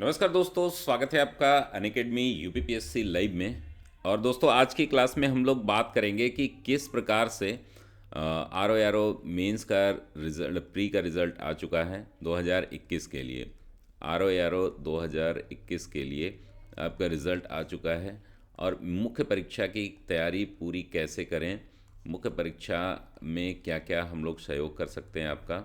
नमस्कार दोस्तों, स्वागत है आपका अनअकैडमी यूपीपीएससी लाइव में। और दोस्तों, आज की क्लास में हम लोग बात करेंगे कि किस प्रकार से आर ओ मेंस का रिजल्ट, प्री का रिज़ल्ट आ चुका है 2021 के लिए। आर ओ 2021 के लिए आपका रिज़ल्ट आ चुका है। और मुख्य परीक्षा की तैयारी पूरी कैसे करें, मुख्य परीक्षा में क्या क्या हम लोग सहयोग कर सकते हैं आपका,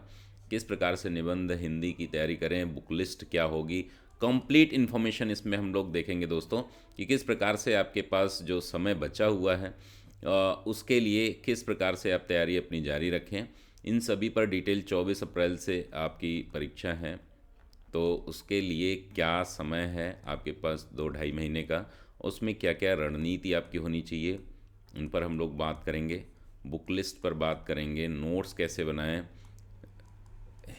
किस प्रकार से निबंध हिंदी की तैयारी करें, बुक लिस्ट क्या होगी, कंप्लीट इन्फॉर्मेशन इसमें हम लोग देखेंगे दोस्तों। कि किस प्रकार से आपके पास जो समय बचा हुआ है उसके लिए किस प्रकार से आप तैयारी अपनी जारी रखें। इन सभी पर डिटेल 24 अप्रैल से आपकी परीक्षा है, तो उसके लिए क्या समय है आपके पास 2 ढाई महीने का, उसमें क्या क्या रणनीति आपकी होनी चाहिए, उन पर हम लोग बात करेंगे। बुक लिस्ट पर बात करेंगे, नोट्स कैसे बनाएं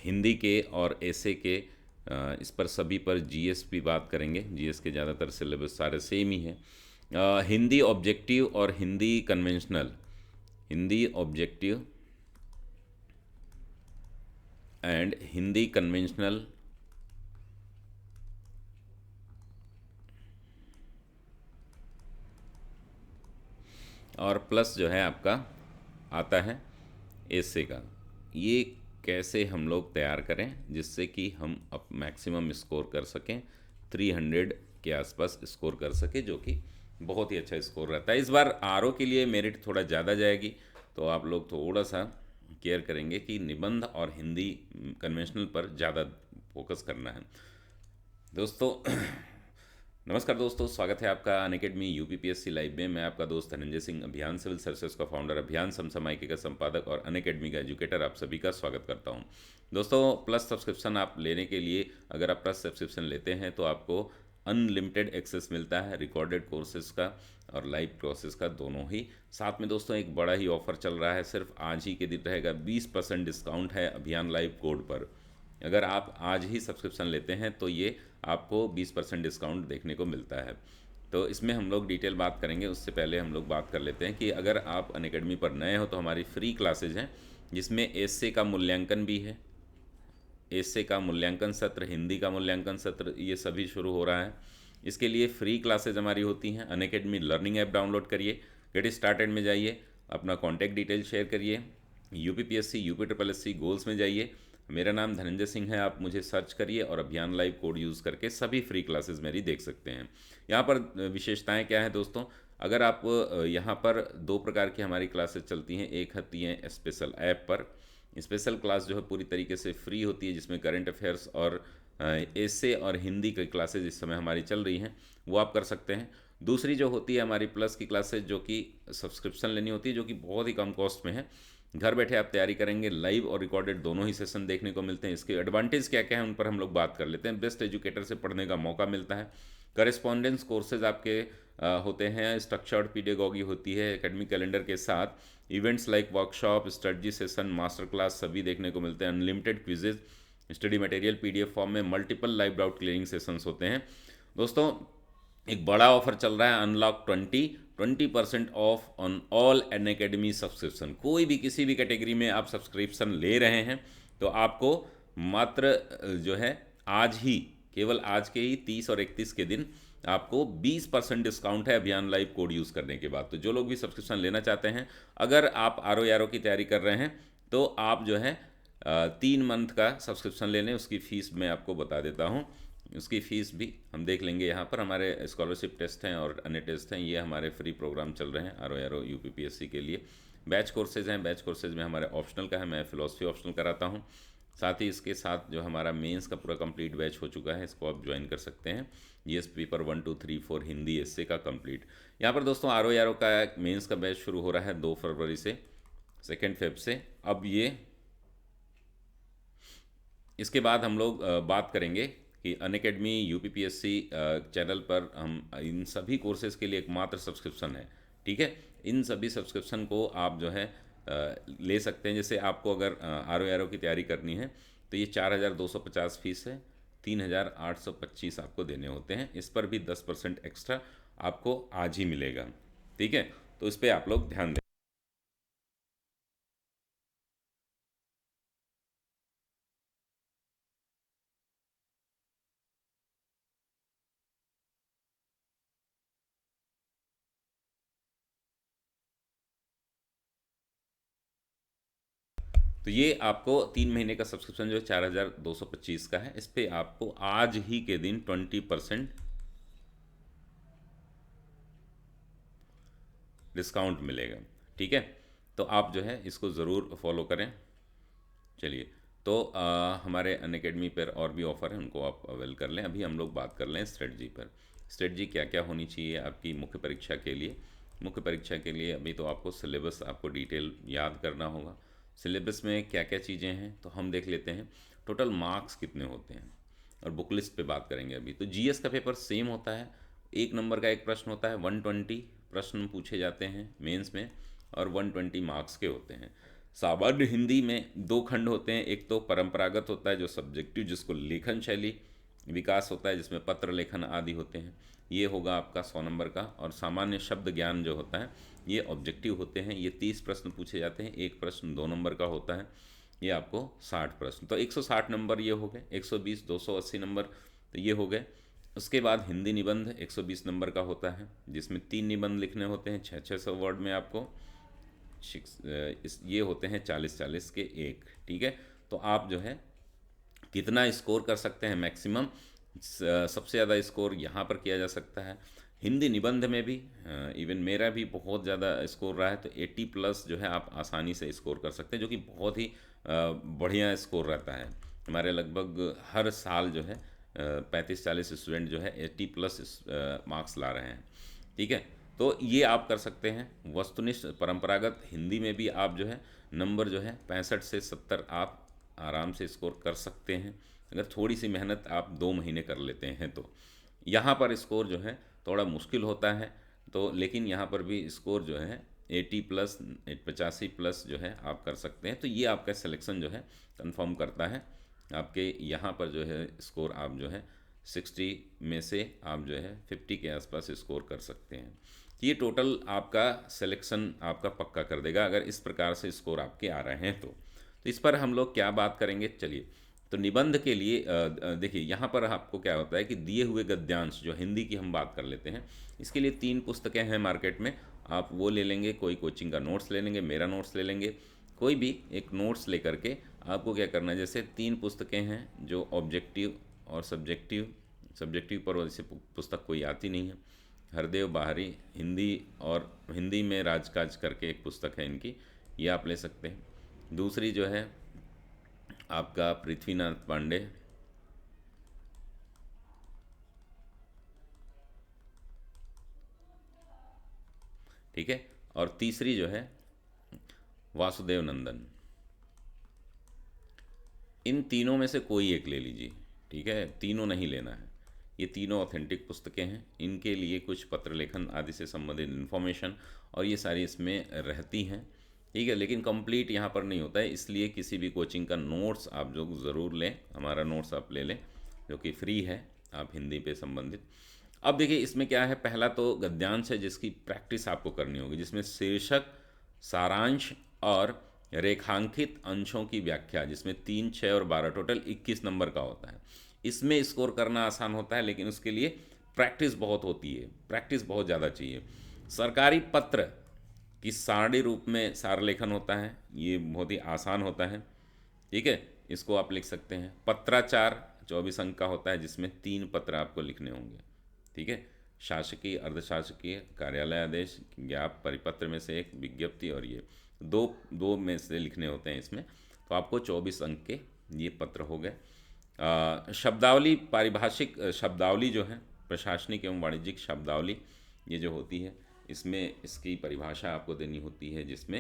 हिंदी के और ऐसे के, इस पर सभी पर जीएस भी बात करेंगे। जीएस के ज़्यादातर सिलेबस सारे सेम ही हैं। हिंदी ऑब्जेक्टिव और Hindi conventional, Hindi objective and Hindi conventional, और प्लस जो है आपका आता है एसे का। ये कैसे हम लोग तैयार करें जिससे कि हम अब मैक्सिमम स्कोर कर सकें, 300 के आसपास स्कोर कर सके, जो कि बहुत ही अच्छा स्कोर रहता है। इस बार आरओ के लिए मेरिट थोड़ा ज़्यादा जाएगी, तो आप लोग थोड़ा सा केयर करेंगे कि निबंध और हिंदी कन्वेंशनल पर ज़्यादा फोकस करना है दोस्तों। नमस्कार दोस्तों, स्वागत है आपका अनअकैडमी यूपीपीएससी लाइव में। मैं आपका दोस्त धनंजय सिंह, अभियान सिविल सर्विसेज का फाउंडर, अभियान समसामयिकी का संपादक और अनअकैडमी का एजुकेटर, आप सभी का स्वागत करता हूं। दोस्तों, प्लस सब्सक्रिप्शन आप लेने के लिए, अगर आप प्लस सब्सक्रिप्शन लेते हैं तो आपको अनलिमिटेड एक्सेस मिलता है रिकॉर्डेड कोर्सेज का और लाइव कोर्सेज का, दोनों ही साथ में। दोस्तों, एक बड़ा ही ऑफर चल रहा है, सिर्फ आज ही के दिन रहेगा। 20% डिस्काउंट है अभियान लाइव कोड पर। अगर आप आज ही सब्सक्रिप्शन लेते हैं तो ये आपको 20% डिस्काउंट देखने को मिलता है। तो इसमें हम लोग डिटेल बात करेंगे। उससे पहले हम लोग बात कर लेते हैं कि अगर आप अनअकैडमी पर नए हो तो हमारी फ्री क्लासेज हैं, जिसमें एसए का मूल्यांकन भी है। एसए का मूल्यांकन सत्र, हिंदी का मूल्यांकन सत्र, ये सभी शुरू हो रहा है। इसके लिए फ्री क्लासेज हमारी होती हैं। अनअकैडमी लर्निंग ऐप डाउनलोड करिए, गेट स्टार्टेड में जाइए, अपना कॉन्टैक्ट डिटेल शेयर करिए, UPPSC UP triple S C goals में जाइए। मेरा नाम धनंजय सिंह है, आप मुझे सर्च करिए और अभियान लाइव कोड यूज़ करके सभी फ्री क्लासेस मेरी देख सकते हैं। यहाँ पर विशेषताएं क्या हैं दोस्तों? अगर आप यहाँ पर दो प्रकार की हमारी क्लासेस चलती हैं। एक होती हैं स्पेशल ऐप पर। स्पेशल क्लास जो है पूरी तरीके से फ्री होती है, जिसमें करंट अफेयर्स और एसे और हिंदी की क्लासेज इस समय हमारी चल रही हैं, वो आप कर सकते हैं। दूसरी जो होती है हमारी प्लस की क्लासेज, जो कि सब्सक्रिप्शन लेनी होती है, जो कि बहुत ही कम कॉस्ट में है। घर बैठे आप तैयारी करेंगे, लाइव और रिकॉर्डेड दोनों ही सेशन देखने को मिलते हैं। इसके एडवांटेज क्या क्या है उन पर हम लोग बात कर लेते हैं। बेस्ट एजुकेटर से पढ़ने का मौका मिलता है। करेस्पॉन्डेंस कोर्सेज आपके होते हैं। स्ट्रक्चर्ड पीडियोगॉगी होती है एकेडमिक कैलेंडर के साथ। Events like workshop, strategy session, master class सभी देखने को मिलते हैं। Unlimited quizzes, study material PDF form में, multiple live doubt clearing sessions होते हैं। दोस्तों, एक बड़ा ऑफर चल रहा है, unlock 20% off on all Unacademy subscription. कोई भी किसी भी कैटेगरी में आप सब्सक्रिप्शन ले रहे हैं तो आपको मात्र जो है आज ही, केवल आज के ही 30 और 31 के दिन आपको 20% डिस्काउंट है अभियान लाइव कोड यूज़ करने के बाद। तो जो लोग भी सब्सक्रिप्शन लेना चाहते हैं, अगर आप आर ओ की तैयारी कर रहे हैं तो आप जो है 3 मंथ का सब्सक्रिप्शन ले लें। उसकी फ़ीस मैं आपको बता देता हूँ। उसकी फ़ीस भी हम देख लेंगे। यहाँ पर हमारे स्कॉलरशिप टेस्ट हैं और अन्य टेस्ट हैं, ये हमारे फ्री प्रोग्राम चल रहे हैं आर ओ यूपीपीएससी के लिए। बैच कोर्सेज हैं, बैच कोर्सेज में हमारे ऑप्शनल का है, मैं फ़िलासफ़ी ऑप्शनल कराता हूँ। साथ ही इसके साथ जो हमारा मेंस का पूरा कंप्लीट बैच हो चुका है, इसको आप ज्वाइन कर सकते हैं। जीएस पेपर 1 2 3 4 हिंदी एसए का कंप्लीट। यहाँ पर दोस्तों आर ओ का मेंस का बैच शुरू हो रहा है 2 फरवरी से, 2 फेब से। अब ये इसके बाद हम लोग बात करेंगे कि अनअकैडमी यूपीपीएससी चैनल पर हम इन सभी कोर्सेज़ के लिए एकमात्र सब्सक्रिप्शन है। ठीक है, इन सभी सब्सक्रिप्शन को आप जो है ले सकते हैं। जैसे आपको अगर आर ओ की तैयारी करनी है तो ये 4250 फीस है, 3825 आपको देने होते हैं। इस पर भी 10% एक्स्ट्रा आपको आज ही मिलेगा। ठीक है, तो इस पर आप लोग ध्यान दें। तो ये आपको 3 महीने का सब्सक्रिप्शन जो है 4225 का है। इस पे आपको आज ही के दिन 20% डिस्काउंट मिलेगा। ठीक है, तो आप जो है इसको ज़रूर फॉलो करें। चलिए, तो हमारे अनअकैडमी पर और भी ऑफ़र हैं, उनको आप अवेल कर लें। अभी हम लोग बात कर लें स्ट्रेटजी पर। स्ट्रेटजी क्या क्या होनी चाहिए आपकी मुख्य परीक्षा के लिए। मुख्य परीक्षा के लिए अभी तो आपको सिलेबस आपको डिटेल याद करना होगा। सिलेबस में क्या क्या चीज़ें हैं तो हम देख लेते हैं। टोटल मार्क्स कितने होते हैं और बुक लिस्ट पे बात करेंगे अभी। तो जीएस का पेपर सेम होता है, 1 नंबर का एक प्रश्न होता है, 120 प्रश्न पूछे जाते हैं मेंस में और 120 मार्क्स के होते हैं। सामान्य हिंदी में 2 खंड होते हैं, एक तो परंपरागत होता है जो सब्जेक्टिव, जिसको लेखन शैली विकास होता है, जिसमें पत्र लेखन आदि होते हैं, ये होगा आपका 100 नंबर का। और सामान्य शब्द ज्ञान जो होता है ये ऑब्जेक्टिव होते हैं, ये 30 प्रश्न पूछे जाते हैं, एक प्रश्न 2 नंबर का होता है, ये आपको 60 प्रश्न, तो 160 नंबर ये हो गए। 120 280 नंबर तो ये हो गए। उसके बाद हिंदी निबंध 120 नंबर का होता है, जिसमें 3 निबंध लिखने होते हैं 600 वर्ड में आपको। ये होते हैं 40-40 के एक। ठीक है, तो आप जो है कितना स्कोर कर सकते हैं मैक्सिमम, सबसे ज़्यादा स्कोर यहाँ पर किया जा सकता है। हिंदी निबंध में भी इवन मेरा भी बहुत ज़्यादा स्कोर रहा है, तो 80+ जो है आप आसानी से स्कोर कर सकते हैं, जो कि बहुत ही बढ़िया स्कोर रहता है। हमारे लगभग हर साल जो है 35-40 स्टूडेंट जो है 80+ मार्क्स ला रहे हैं। ठीक है, तो ये आप कर सकते हैं। वस्तुनिष्ठ परंपरागत हिंदी में भी आप जो है नंबर जो है 65 से 70 आप आराम से स्कोर कर सकते हैं, अगर थोड़ी सी मेहनत आप 2 महीने कर लेते हैं तो। यहाँ पर स्कोर जो है थोड़ा मुश्किल होता है, तो लेकिन यहाँ पर भी स्कोर जो है 80+ 85+ जो है आप कर सकते हैं। तो ये आपका सिलेक्शन जो है कंफर्म करता है। आपके यहाँ पर जो है स्कोर आप जो है 60 में से आप जो है 50 के आसपास स्कोर कर सकते हैं। ये टोटल आपका सिलेक्शन आपका पक्का कर देगा अगर इस प्रकार से स्कोर आपके आ रहे हैं तो इस पर हम लोग क्या बात करेंगे। चलिए, तो निबंध के लिए देखिए यहाँ पर आपको क्या होता है कि दिए हुए गद्यांश, जो हिंदी की हम बात कर लेते हैं, इसके लिए 3 पुस्तकें हैं मार्केट में, आप वो ले लेंगे, कोई कोचिंग का नोट्स ले लेंगे, मेरा नोट्स ले लेंगे, कोई भी एक नोट्स लेकर के आपको क्या करना है, जैसे 3 पुस्तकें हैं जो ऑब्जेक्टिव और सब्जेक्टिव पर वैसे पुस्तक कोई आती नहीं है। हरदेव बाहरी हिंदी और हिंदी में राजकाज करके एक पुस्तक है इनकी, ये आप ले सकते हैं। दूसरी जो है आपका पृथ्वीनाथ पांडे, ठीक है, और तीसरी जो है वासुदेव नंदन। इन तीनों में से कोई एक ले लीजिए। ठीक है, तीनों नहीं लेना है, ये तीनों ऑथेंटिक पुस्तकें हैं, इनके लिए कुछ पत्र लेखन आदि से संबंधित इन्फॉर्मेशन और ये सारी इसमें रहती हैं। ठीक है, लेकिन कंप्लीट यहाँ पर नहीं होता है, इसलिए किसी भी कोचिंग का नोट्स आप जो ज़रूर लें, हमारा नोट्स आप ले लें जो कि फ्री है, आप हिंदी पे संबंधित। अब देखिए इसमें क्या है, पहला तो गद्यांश है जिसकी प्रैक्टिस आपको करनी होगी, जिसमें शीर्षक, सारांश और रेखांकित अंशों की व्याख्या, जिसमें 3, 6 और 12 टोटल 21 नंबर का होता है। इसमें स्कोर करना आसान होता है, लेकिन उसके लिए प्रैक्टिस बहुत होती है, प्रैक्टिस बहुत ज़्यादा चाहिए। सरकारी पत्र की सारणी रूप में सार लेखन होता है, ये बहुत ही आसान होता है। ठीक है, इसको आप लिख सकते हैं। पत्राचार 24 अंक का होता है, जिसमें 3 पत्र आपको लिखने होंगे। ठीक है, शासकीय, अर्धशासकीय, कार्यालय आदेश, ज्ञाप, परिपत्र में से एक, विज्ञप्ति, और ये दो दो में से लिखने होते हैं इसमें। तो आपको 24 अंक के ये पत्र हो गए। शब्दावली, पारिभाषिक शब्दावली जो है, प्रशासनिक एवं वाणिज्यिक शब्दावली ये जो होती है, इसमें इसकी परिभाषा आपको देनी होती है, जिसमें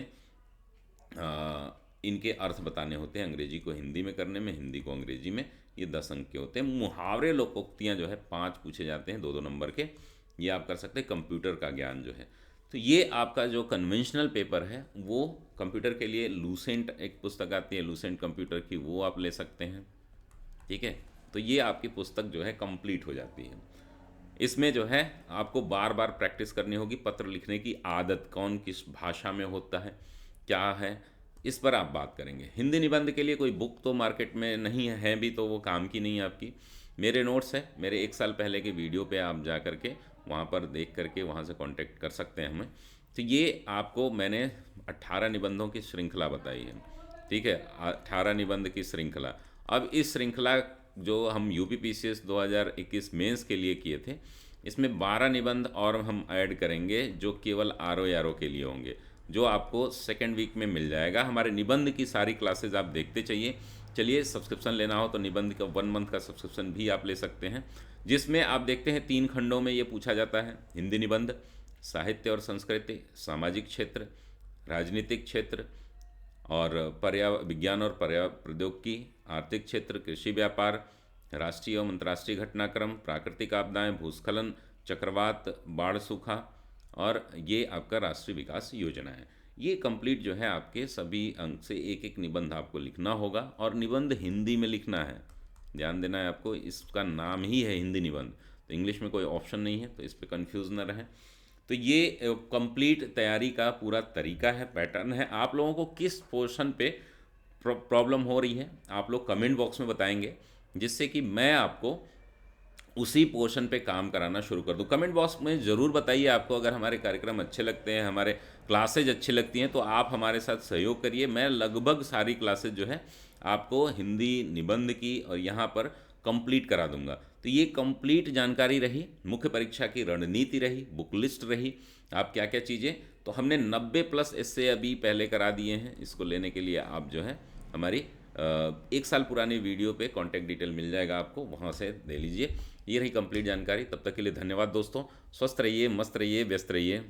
इनके अर्थ बताने होते हैं, अंग्रेजी को हिंदी में करने में, हिंदी को अंग्रेजी में। ये 10 अंक के होते हैं। मुहावरे, लोकोक्तियाँ जो है 5 पूछे जाते हैं 2-2 नंबर के, ये आप कर सकते हैं। कंप्यूटर का ज्ञान जो है, तो ये आपका जो कन्वेंशनल पेपर है वो कंप्यूटर के लिए लूसेंट एक पुस्तक आती है, लूसेंट कंप्यूटर की, वो आप ले सकते हैं। ठीक है, तो ये आपकी पुस्तक जो है कंप्लीट हो जाती है। इसमें जो है आपको बार बार प्रैक्टिस करनी होगी, पत्र लिखने की आदत, कौन किस भाषा में होता है, क्या है, इस पर आप बात करेंगे। हिंदी निबंध के लिए कोई बुक तो मार्केट में नहीं है भी, तो वो काम की नहीं है आपकी। मेरे नोट्स है, मेरे 1 साल पहले के वीडियो पे आप जा करके वहाँ पर देख करके वहाँ से कांटेक्ट कर सकते हैं हमें। तो ये आपको मैंने 18 निबंधों की श्रृंखला बताई है। ठीक है, 18 निबंध की श्रृंखला। अब इस श्रृंखला जो हम यूपीपीसीएस 2021 मेंस के लिए किए थे, इसमें 12 निबंध और हम ऐड करेंगे जो केवल आरओ के लिए होंगे, जो आपको सेकेंड वीक में मिल जाएगा। हमारे निबंध की सारी क्लासेज आप देखते चलिए सब्सक्रिप्शन लेना हो तो निबंध का 1 मंथ का सब्सक्रिप्शन भी आप ले सकते हैं, जिसमें आप देखते हैं 3 खंडों में ये पूछा जाता है। हिंदी निबंध, साहित्य और संस्कृति, सामाजिक क्षेत्र, राजनीतिक क्षेत्र और विज्ञान और प्रौद्योगिकी, आर्थिक क्षेत्र, कृषि व्यापार, राष्ट्रीय एवं अंतर्राष्ट्रीय घटनाक्रम, प्राकृतिक आपदाएं, भूस्खलन, चक्रवात, बाढ़, सूखा, और ये आपका राष्ट्रीय विकास योजना है। ये कंप्लीट जो है आपके सभी अंक से एक एक निबंध आपको लिखना होगा, और निबंध हिंदी में लिखना है। ध्यान देना है आपको, इसका नाम ही है हिंदी निबंध, तो इंग्लिश में कोई ऑप्शन नहीं है, तो इस पर कन्फ्यूज़ न रहें। तो ये कंप्लीट तैयारी का पूरा तरीका है, पैटर्न है। आप लोगों को किस पोर्शन पे प्रॉब्लम हो रही है आप लोग कमेंट बॉक्स में बताएंगे, जिससे कि मैं आपको उसी पोर्शन पे काम कराना शुरू कर दूं। कमेंट बॉक्स में ज़रूर बताइए आपको अगर हमारे कार्यक्रम अच्छे लगते हैं, हमारे क्लासेज अच्छी लगती हैं, तो आप हमारे साथ सहयोग करिए। मैं लगभग सारी क्लासेज जो है आपको हिंदी निबंध की और यहाँ पर कंप्लीट करा दूंगा। तो ये कंप्लीट जानकारी रही, मुख्य परीक्षा की रणनीति रही, बुक लिस्ट रही, आप क्या क्या चीज़ें, तो हमने 90+ एस्से अभी पहले करा दिए हैं। इसको लेने के लिए आप जो है हमारी 1 साल पुरानी वीडियो पे कांटेक्ट डिटेल मिल जाएगा आपको, वहाँ से दे लीजिए। ये रही कंप्लीट जानकारी। तब तक के लिए धन्यवाद दोस्तों, स्वस्थ रहिए, मस्त रहिए, व्यस्त रहिए।